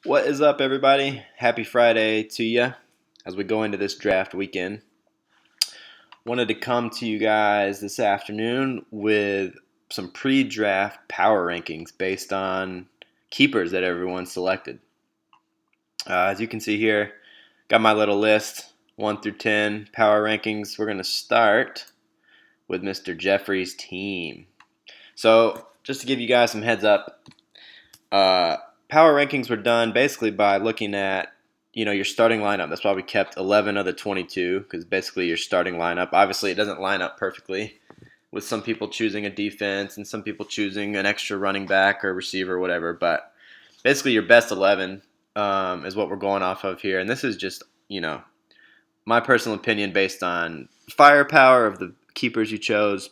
What is up, everybody? Happy Friday to you as we go into this draft weekend. Wanted to come to you guys this afternoon with some pre-draft power rankings based on keepers that everyone selected. As you can see here, got my little list 1 through 10 power rankings. We're going to start with Mr. Jeffrey's team. So, just to give you guys some heads up, power rankings were done basically by looking at your starting lineup. That's why we kept 11 of the 22, because basically your starting lineup. Obviously, it doesn't line up perfectly, with some people choosing a defense and some people choosing an extra running back or receiver or whatever. But basically, your best 11 is what we're going off of here. And this is just, my personal opinion based on firepower of the keepers you chose,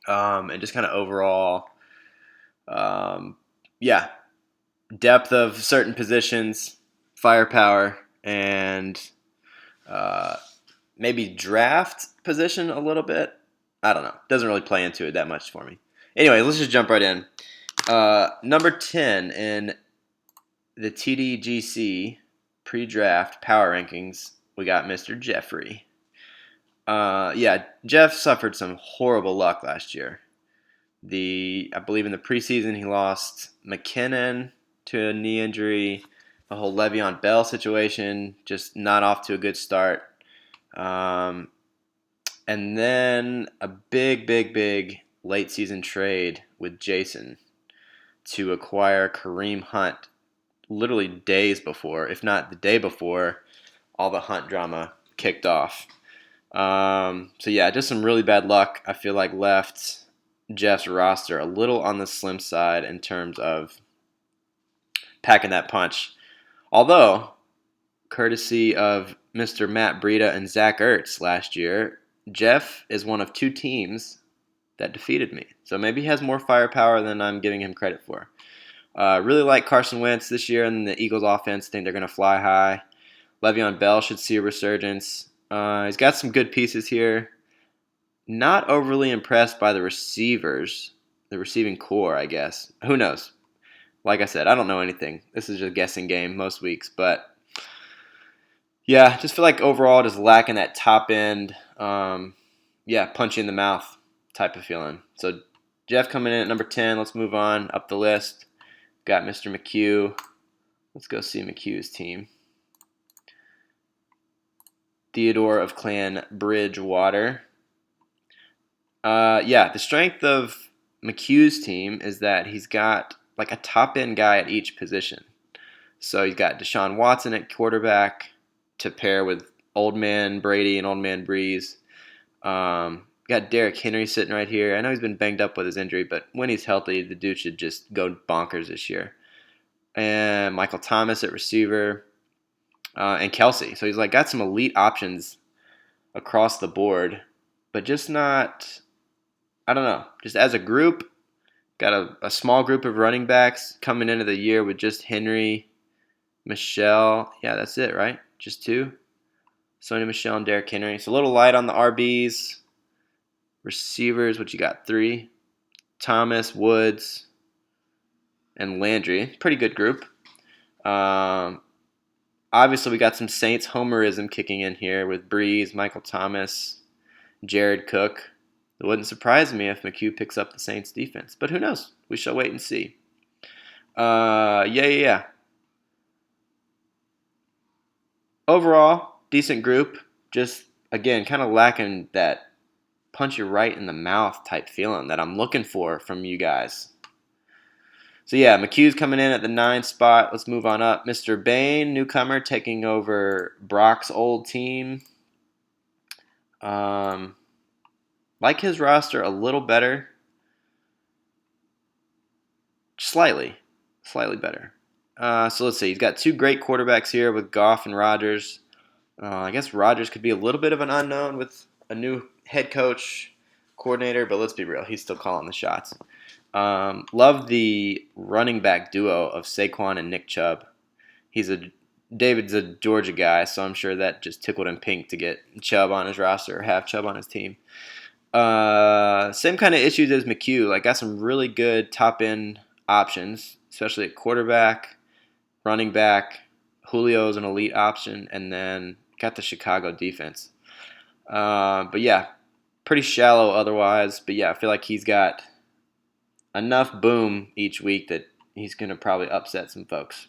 and just kind of overall, yeah, depth of certain positions, firepower, and maybe draft position a little bit. I don't know. Doesn't really play into it that much for me. Anyway, let's just jump right in. Number 10 in the TDGC pre-draft power rankings, we got Mr. Jeffrey. Jeff suffered some horrible luck last year. I believe in the preseason he lost McKinnon to a knee injury. The whole Le'Veon Bell situation, just not off to a good start. And then a big late season trade with Jason to acquire Kareem Hunt literally days before, if not the day before, all the Hunt drama kicked off. Just some really bad luck, I feel like, left Jeff's roster a little on the slim side in terms of packing that punch. Although, courtesy of Mr. Matt Breida and Zach Ertz last year, Jeff is one of 2 teams that defeated me. So maybe he has more firepower than I'm giving him credit for. Really like Carson Wentz this year, and the Eagles offense think they're going to fly high. Le'Veon Bell should see a resurgence. He's got some good pieces here. Not overly impressed by the receivers, the receiving core, I guess. Who knows? Like I said, I don't know anything. This is just a guessing game most weeks. But, yeah, just feel like overall just lacking that top end, punch in the mouth type of feeling. So, Jeff coming in at number 10. Let's move on up the list. Got Mr. McHugh. Let's go see McHugh's team. Theodore of Clan Bridgewater. The strength of McHugh's team is that he's got like a top-end guy at each position. So he's got Deshaun Watson at quarterback to pair with Old Man Brady and Old Man Breeze. Got Derrick Henry sitting right here. I know he's been banged up with his injury, but when he's healthy, the dude should just go bonkers this year. And Michael Thomas at receiver, and Kelsey. So he's like got some elite options across the board, but just not, I don't know, just as a group, got a small group of running backs coming into the year with just Henry, Michelle. Yeah, that's it, right? Just 2. Sony Michelle and Derrick Henry. So a little light on the RBs. Receivers, what you got? 3. Thomas, Woods, and Landry. Pretty good group. Obviously, we got some Saints homerism kicking in here with Breeze, Michael Thomas, Jared Cook. It wouldn't surprise me if McHugh picks up the Saints defense, but who knows? We shall wait and see. Overall, decent group. Just, again, kind of lacking that punch you right in the mouth type feeling that I'm looking for from you guys. So, McHugh's coming in at the 9 spot. Let's move on up. Mr. Bain, newcomer, taking over Brock's old team. Like his roster a little better. Slightly better. So let's see. He's got 2 great quarterbacks here with Goff and Rodgers. I guess Rodgers could be a little bit of an unknown with a new head coach, coordinator, but let's be real. He's still calling the shots. Love the running back duo of Saquon and Nick Chubb. David's a Georgia guy, so I'm sure that just tickled him pink to get Chubb on his roster or have Chubb on his team. Same kind of issues as McHugh. Like, got some really good top-end options, especially at quarterback. running back. Julio is an elite option, and then got the Chicago defense. But yeah, pretty shallow otherwise. But yeah, I feel like he's got enough boom each week that he's going to probably upset some folks.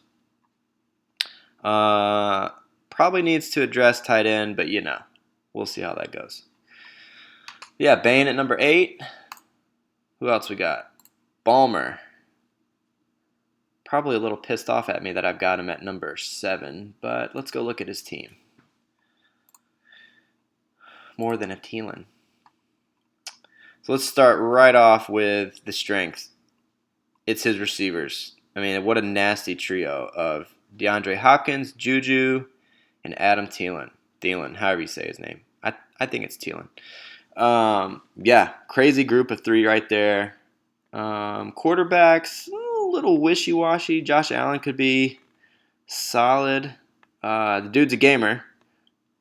Probably needs to address tight end, but we'll see how that goes. Yeah, Bain at number 8. Who else we got? Balmer. Probably a little pissed off at me that I've got him at number 7, but let's go look at his team. More than a Thielen. So let's start right off with the strength. It's his receivers. I mean, what a nasty trio of DeAndre Hopkins, Juju, and Adam Thielen. Thielen, however you say his name. I think it's Thielen. Yeah, crazy group of 3 right there. Quarterbacks, a little wishy-washy. Josh Allen could be solid. The dude's a gamer.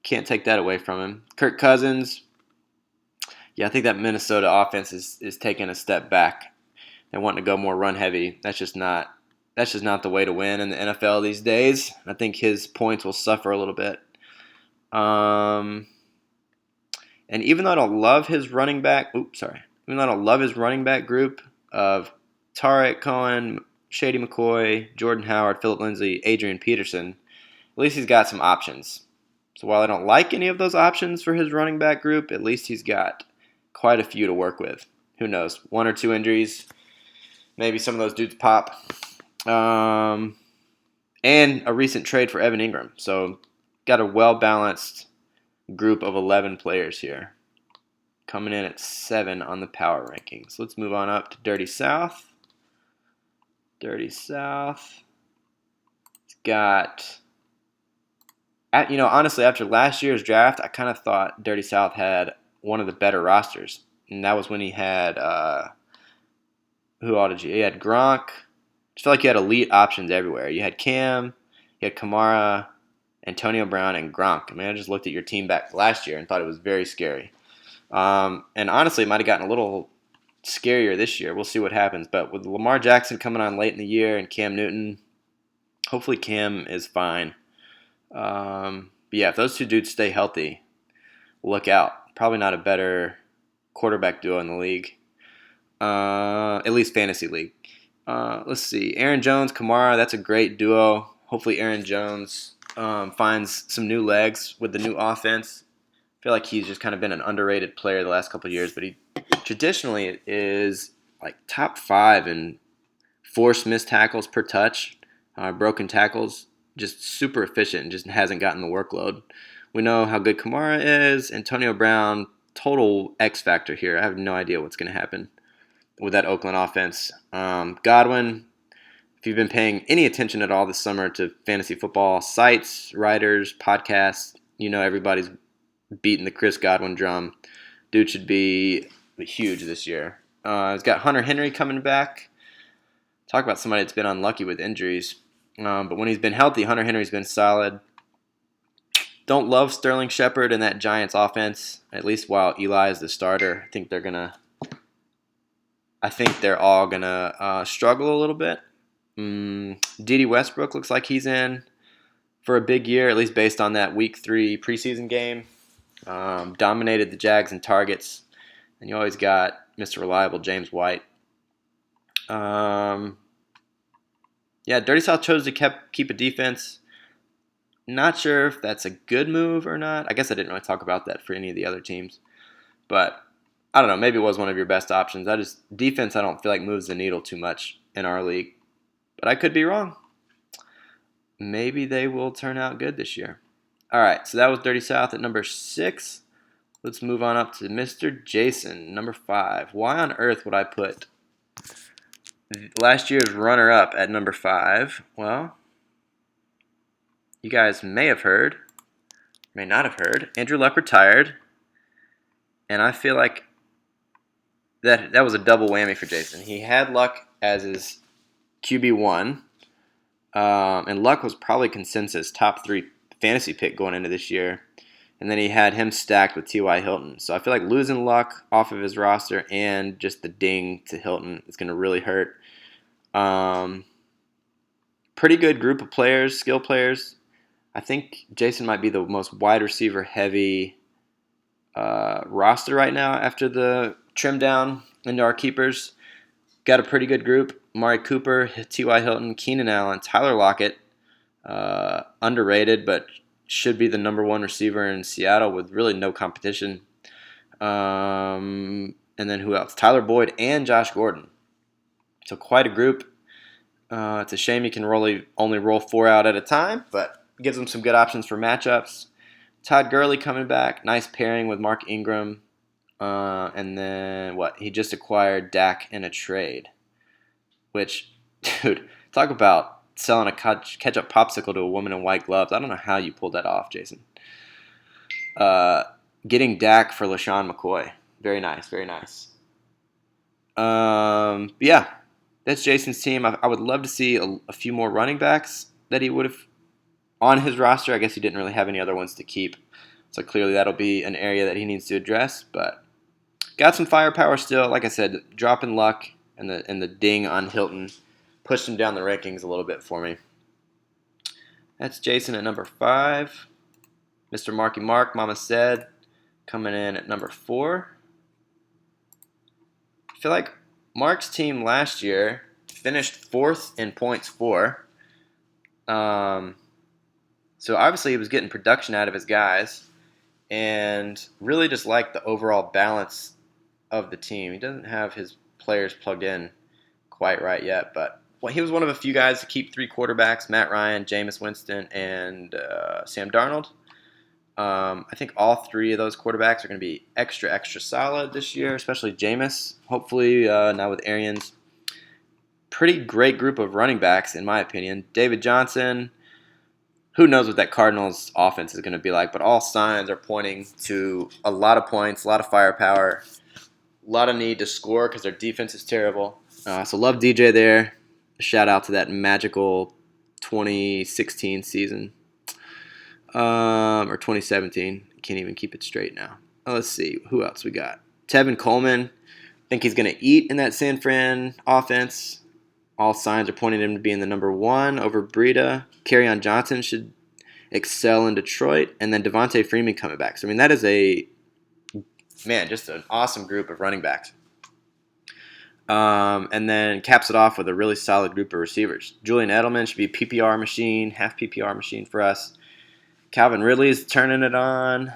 Can't take that away from him. Kirk Cousins. Yeah, I think that Minnesota offense is taking a step back. They want to go more run heavy. That's just not the way to win in the NFL these days. I think his points will suffer a little bit. And even though I don't love his running back, group of Tarek Cohen, Shady McCoy, Jordan Howard, Philip Lindsay, Adrian Peterson, at least he's got some options. So while I don't like any of those options for his running back group, at least he's got quite a few to work with. Who knows? 1 or 2 injuries. Maybe some of those dudes pop. And a recent trade for Evan Ingram. So got a well-balanced group of 11 players here. Coming in at 7 on the power rankings. Let's move on up to Dirty South. Dirty South. It's got... honestly, after last year's draft, I kind of thought Dirty South had one of the better rosters. And that was when he had... who all did you? He had Gronk. I feel like you had elite options everywhere. You had Cam, you had Kamara, Antonio Brown, and Gronk. I mean, I just looked at your team back last year and thought it was very scary. And honestly, it might have gotten a little scarier this year. We'll see what happens. But with Lamar Jackson coming on late in the year and Cam Newton, hopefully Cam is fine. But yeah, if those 2 dudes stay healthy, look out. Probably not a better quarterback duo in the league. At least fantasy league. Let's see. Aaron Jones, Kamara, that's a great duo. Hopefully Aaron Jones finds some new legs with the new offense. I feel like he's just kind of been an underrated player the last couple of years, but he traditionally is like top 5 in forced missed tackles per touch, broken tackles. Just super efficient and just hasn't gotten the workload. We know how good Kamara is. Antonio Brown, total X factor here. I have no idea what's going to happen with that Oakland offense. Godwin, if you've been paying any attention at all this summer to fantasy football sites, writers, podcasts, everybody's beating the Chris Godwin drum. Dude should be huge this year. He's got Hunter Henry coming back. Talk about somebody that's been unlucky with injuries. But when he's been healthy, Hunter Henry's been solid. Don't love Sterling Shepard in that Giants offense, at least while Eli is the starter. I think they're all going to struggle a little bit. D.D. Westbrook looks like he's in for a big year, at least based on that Week 3 preseason game. Dominated the Jags in targets. And you always got Mr. Reliable James White. Yeah, Dirty South chose to keep a defense. Not sure if that's a good move or not. I guess I didn't really talk about that for any of the other teams. But I don't know. Maybe it was one of your best options. Defense I don't feel like moves the needle too much in our league. But I could be wrong. Maybe they will turn out good this year. All right, so that was Dirty South at number 6. Let's move on up to Mr. Jason, number 5. Why on earth would I put last year's runner-up at number 5? Well, you guys may have heard, may not have heard. Andrew Luck retired, and I feel like that was a double whammy for Jason. He had Luck as his QB1, and Luck was probably consensus top 3 fantasy pick going into this year. And then he had him stacked with T.Y. Hilton. So I feel like losing Luck off of his roster and just the ding to Hilton is going to really hurt. Pretty good group of players, skill players. I think Jason might be the most wide receiver heavy roster right now after the trim down into our keepers. Got a pretty good group. Amari Cooper, T.Y. Hilton, Keenan Allen, Tyler Lockett. Underrated, but should be the number one receiver in Seattle with really no competition. And then who else? Tyler Boyd and Josh Gordon. So quite a group. It's a shame you can only roll 4 out at a time, but gives them some good options for matchups. Todd Gurley coming back. Nice pairing with Mark Ingram. And then he just acquired Dak in a trade. Which, dude, talk about selling a ketchup popsicle to a woman in white gloves. I don't know how you pulled that off, Jason. Getting Dak for LaShawn McCoy. Very nice, very nice. Yeah, that's Jason's team. I would love to see a few more running backs that he would have on his roster. I guess he didn't really have any other ones to keep. So clearly that'll be an area that he needs to address. But got some firepower still. Like I said, dropping luck and the ding on Hilton pushed him down the rankings a little bit for me. That's Jason at number 5. Mr. Marky Mark, Mama said, coming in at number 4. I feel like Mark's team last year finished 4th in points for. So obviously he was getting production out of his guys and really just liked the overall balance of the team. He doesn't have his players plugged in quite right yet, but he was one of a few guys to keep 3 quarterbacks, Matt Ryan, Jameis Winston, and Sam Darnold. I think all 3 of those quarterbacks are going to be extra solid this year, especially Jameis. Hopefully now with Arians. Pretty great group of running backs, in my opinion. David Johnson. Who knows what that Cardinals offense is going to be like, but all signs are pointing to a lot of points, a lot of firepower, a lot of need to score because their defense is terrible. So love DJ there. Shout out to that magical 2016 season. Or 2017. Can't even keep it straight now. Let's see. Who else we got? Tevin Coleman. I think he's going to eat in that San Fran offense. All signs are pointing him to being the number 1 over Breida. Kerryon Johnson should excel in Detroit. And then Devontae Freeman coming back. So, I mean, that is just an awesome group of running backs. And then caps it off with a really solid group of receivers. Julian Edelman should be PPR machine, half PPR machine for us. Calvin Ridley is turning it on.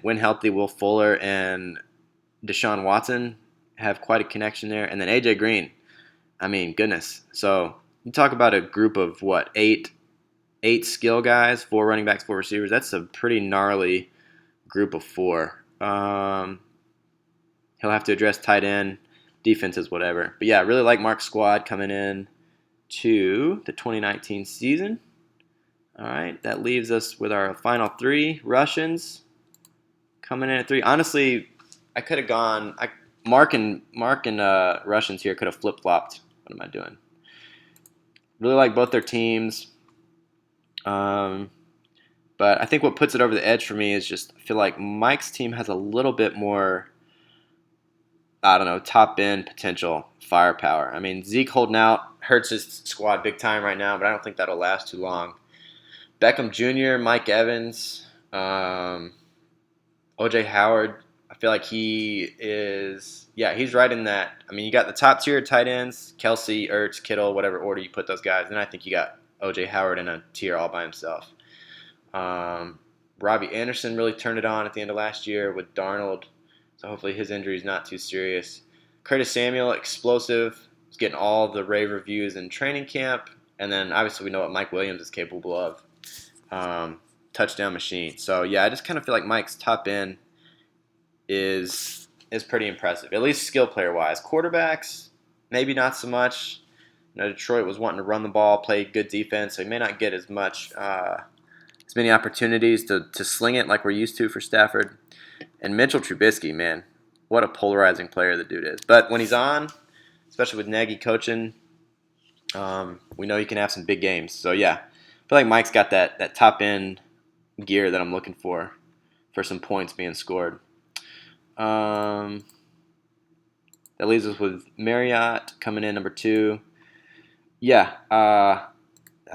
When healthy, Will Fuller and Deshaun Watson have quite a connection there. And then AJ Green. I mean, goodness. So you talk about a group of, 8 skill guys, 4 running backs, 4 receivers. That's a pretty gnarly group of 4. He'll have to address tight end, defenses, whatever. But yeah, I really like Mark's squad coming in to the 2019 season. All right, that leaves us with our final 3 Russians coming in at 3. Honestly, I could have gone. Mark and Russians here could have flip flopped. What am I doing? Really like both their teams, but I think what puts it over the edge for me is just I feel like Mike's team has a little bit more. I don't know, top end potential firepower. I mean, Zeke holding out hurts his squad big time right now, but I don't think that'll last too long. Beckham Jr., Mike Evans, O.J. Howard, I feel like he is, he's right in that. I mean, you got the top tier tight ends, Kelsey, Ertz, Kittle, whatever order you put those guys. And I think you got O.J. Howard in a tier all by himself. Robbie Anderson really turned it on at the end of last year with Darnold. So hopefully his injury is not too serious. Curtis Samuel, explosive. He's getting all the rave reviews in training camp. And then obviously we know what Mike Williams is capable of. Touchdown machine. So yeah, I just kind of feel like Mike's top end is pretty impressive, at least skill player wise. Quarterbacks, maybe not so much. Detroit was wanting to run the ball, play good defense, so he may not get as many opportunities to sling it like we're used to for Stafford. And Mitchell Trubisky, man, what a polarizing player the dude is. But when he's on, especially with Nagy coaching, we know he can have some big games. So yeah, I feel like Mike's got that top end gear that I'm looking for some points being scored. That leaves us with Marriott coming in number 2. Yeah, I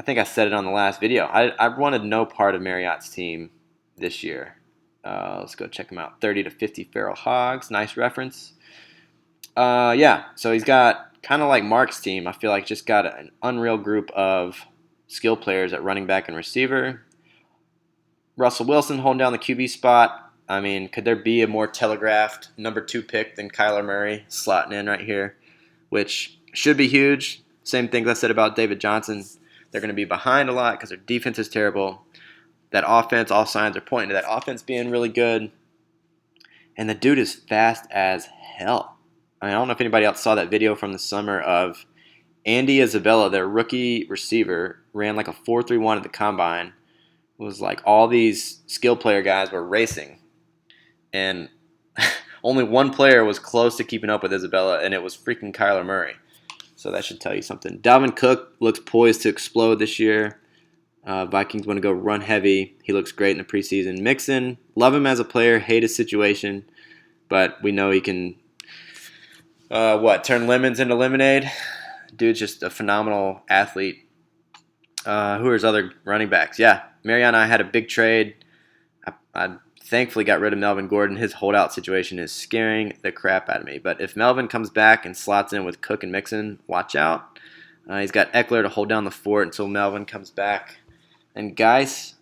think I said it on the last video. I wanted no part of Marriott's team this year. Let's go check him out. 30 to 50 feral hogs. Nice reference. Yeah, so he's got kind of like Mark's team. I feel like just got an unreal group of skill players at running back and receiver. Russell Wilson holding down the QB spot. I mean, could there be a more telegraphed number 2 pick than Kyler Murray slotting in right here, which should be huge. Same things I said about David Johnson. They're going to be behind a lot because their defense is terrible. That offense, all signs are pointing to that offense being really good. And the dude is fast as hell. I mean, I don't know if anybody else saw that video from the summer of Andy Isabella, their rookie receiver, ran like a 4.31 at the combine. It was like all these skill player guys were racing. And only one player was close to keeping up with Isabella, and it was freaking Kyler Murray. So that should tell you something. Dalvin Cook looks poised to explode this year. Vikings want to go run heavy. He looks great in the preseason. Mixon, love him as a player, hate his situation, but we know he can, turn lemons into lemonade. Dude's just a phenomenal athlete. Who are his other running backs? Yeah, Marion and I had a big trade. I thankfully got rid of Melvin Gordon. His holdout situation is scaring the crap out of me. But if Melvin comes back and slots in with Cook and Mixon, watch out. He's got Eckler to hold down the fort until Melvin comes back. And Geis,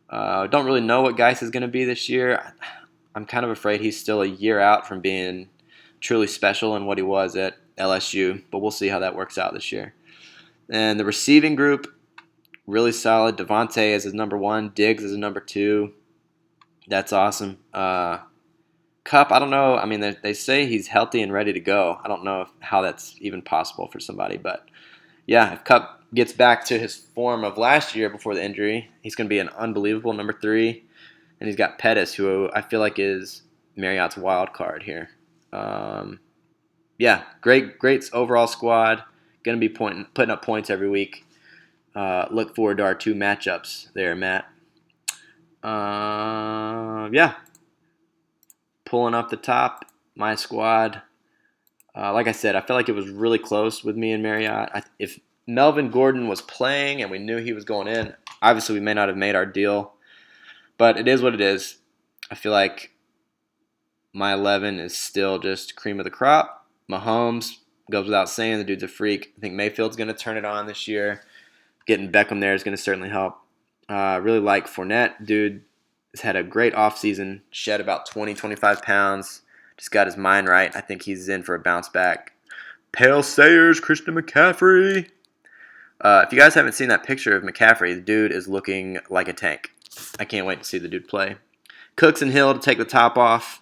don't really know what Geis is going to be this year. I'm kind of afraid he's still a year out from being truly special in what he was at LSU, but we'll see how that works out this year. And the receiving group, really solid. Devontae is his number 1. Diggs is his number 2. That's awesome. Kupp, I don't know. I mean, they say he's healthy and ready to go. I don't know how that's even possible for somebody, but yeah, if Kupp gets back to his form of last year before the injury, he's going to be an unbelievable number 3. And he's got Pettis, who I feel like is Marriott's wild card here. Yeah, great overall squad. Going to be putting up points every week. Look forward to our 2 matchups there, Matt. Yeah, pulling up the top, my squad. Like I said, I felt like it was really close with me and Marriott. If Melvin Gordon was playing and we knew he was going in, obviously we may not have made our deal, but it is what it is. I feel like my 11 is still just cream of the crop. Mahomes goes without saying. The dude's a freak. I think Mayfield's going to turn it on this year. Getting Beckham there is going to certainly help. Really like Fournette. Dude has had a great offseason. Shed about 20, 25 pounds. Just got his mind right. I think he's in for a bounce back. Pale Sayers, Christian McCaffrey. If you guys haven't seen that picture of McCaffrey, the dude is looking like a tank. I can't wait to see the dude play. Cooks and Hill to take the top off.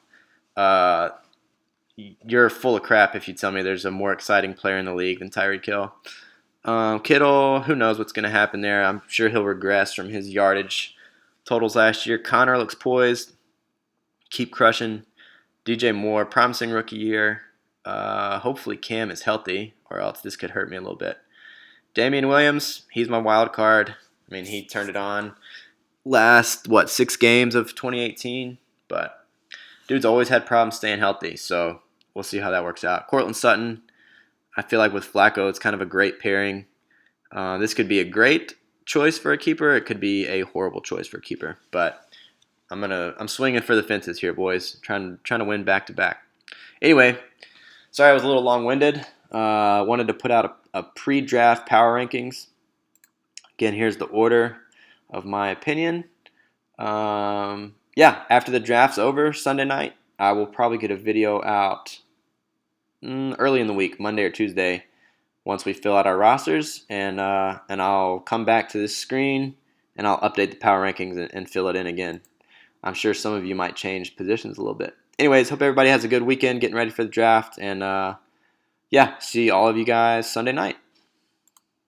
You're full of crap if you tell me there's a more exciting player in the league than Tyreek Hill. Kittle, who knows what's going to happen there. I'm sure he'll regress from his yardage totals last year. Connor looks poised. Keep crushing. DJ Moore, promising rookie year. Hopefully Cam is healthy, or else this could hurt me a little bit. Damian Williams, he's my wild card. I mean, he turned it on last, 6 games of 2018? But dude's always had problems staying healthy, so we'll see how that works out. Cortland Sutton, I feel like with Flacco, it's kind of a great pairing. This could be a great choice for a keeper. It could be a horrible choice for a keeper. But I'm swinging for the fences here, boys. Trying to win back to back. Anyway, sorry I was a little long-winded. Wanted to put out a pre-draft power rankings. Again, here's the order of my opinion. Yeah, after the draft's over Sunday night, I will probably get a video out early in the week, Monday or Tuesday, once we fill out our rosters, and I'll come back to this screen and I'll update the power rankings and fill it in again. I'm sure some of you might change positions a little bit. Anyways, hope everybody has a good weekend getting ready for the draft, and yeah, see all of you guys Sunday night.